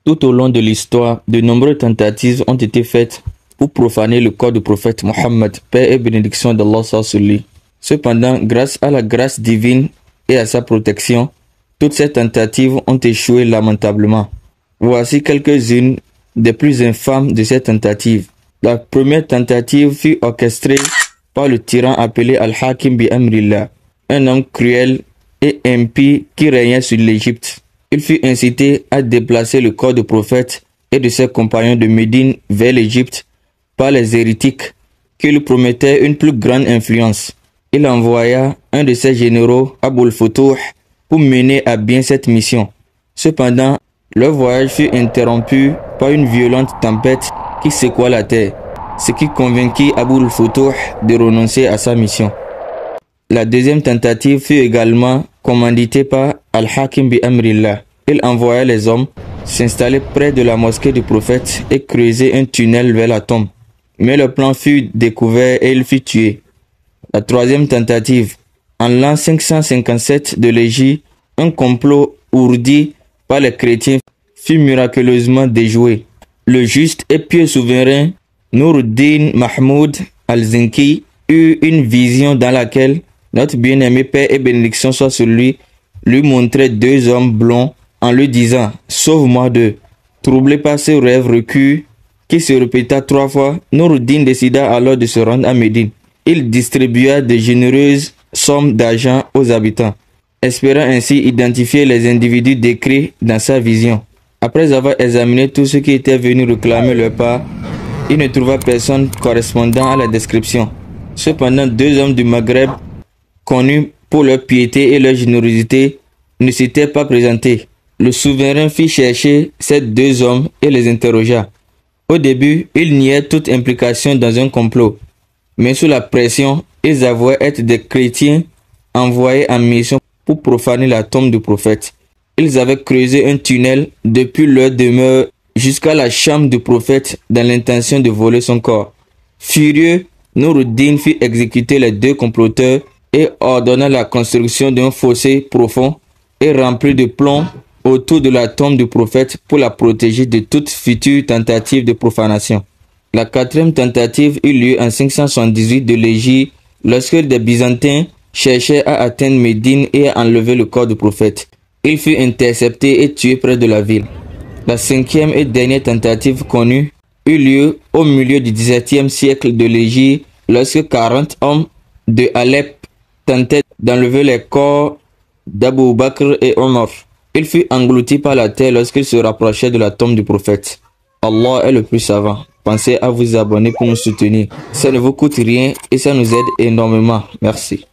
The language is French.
Tout au long de l'histoire, de nombreuses tentatives ont été faites pour profaner le corps du prophète Mohammed, paix et bénédiction d'Allah sur lui. Cependant, grâce à la grâce divine et à sa protection, toutes ces tentatives ont échoué lamentablement. Voici quelques-unes des plus infâmes de ces tentatives. La première tentative fut orchestrée par le tyran appelé Al-Hakim bi Amrillah, un homme cruel et impie qui régnait sur l'Égypte. Il fut incité à déplacer le corps du prophète et de ses compagnons de Médine vers l'Égypte par les hérétiques qui lui promettaient une plus grande influence. Il envoya un de ses généraux, Abul Futuh, pour mener à bien cette mission. Cependant, leur voyage fut interrompu par une violente tempête qui secoua la terre, ce qui convainquit Abul Futuh de renoncer à sa mission. La deuxième tentative fut également commanditée par Al-Hakim bi Amrillah. Il envoya les hommes s'installer près de la mosquée du prophète et creuser un tunnel vers la tombe. Mais le plan fut découvert et il fut tué. La troisième tentative, en l'an 557 de l'Égypte, un complot ourdi par les chrétiens fut miraculeusement déjoué. Le juste et pieux souverain Nur-ud-Din Mahmoud al-Zinki eut une vision dans laquelle notre bien-aimé Père et bénédiction soit sur lui montrait deux hommes blonds en lui disant « Sauve-moi d'eux ». Troublé par ce rêve recul qui se répéta 3 fois, Nur-ud-Din décida alors de se rendre à Médine. Il distribua de généreuses sommes d'argent aux habitants, espérant ainsi identifier les individus décrits dans sa vision. Après avoir examiné tout ce qui était venu réclamer leur part, il ne trouva personne correspondant à la description. Cependant, 2 hommes du Maghreb, connus pour leur piété et leur générosité, ne s'étaient pas présentés. Le souverain fit chercher ces 2 hommes et les interrogea. Au début, ils niaient toute implication dans un complot, mais sous la pression, ils avouaient être des chrétiens envoyés en mission pour profaner la tombe du prophète. Ils avaient creusé un tunnel depuis leur demeure jusqu'à la chambre du prophète dans l'intention de voler son corps. Furieux, Nur-ud-Din fit exécuter les 2 comploteurs et ordonna la construction d'un fossé profond et rempli de plomb autour de la tombe du prophète pour la protéger de toute future tentative de profanation. La 4e tentative eut lieu en 578 de l'Égypte lorsque des Byzantins cherchaient à atteindre Médine et à enlever le corps du prophète. Il fut intercepté et tué près de la ville. La 5e et dernière tentative connue eut lieu au milieu du XVIIe siècle de l'Égypte lorsque 40 hommes de Alep tentaient d'enlever les corps d'Abou Bakr et Omar. Il fut englouti par la terre lorsqu'il se rapprochait de la tombe du prophète. Allah est le plus savant. Pensez à vous abonner pour nous soutenir. Ça ne vous coûte rien et ça nous aide énormément. Merci.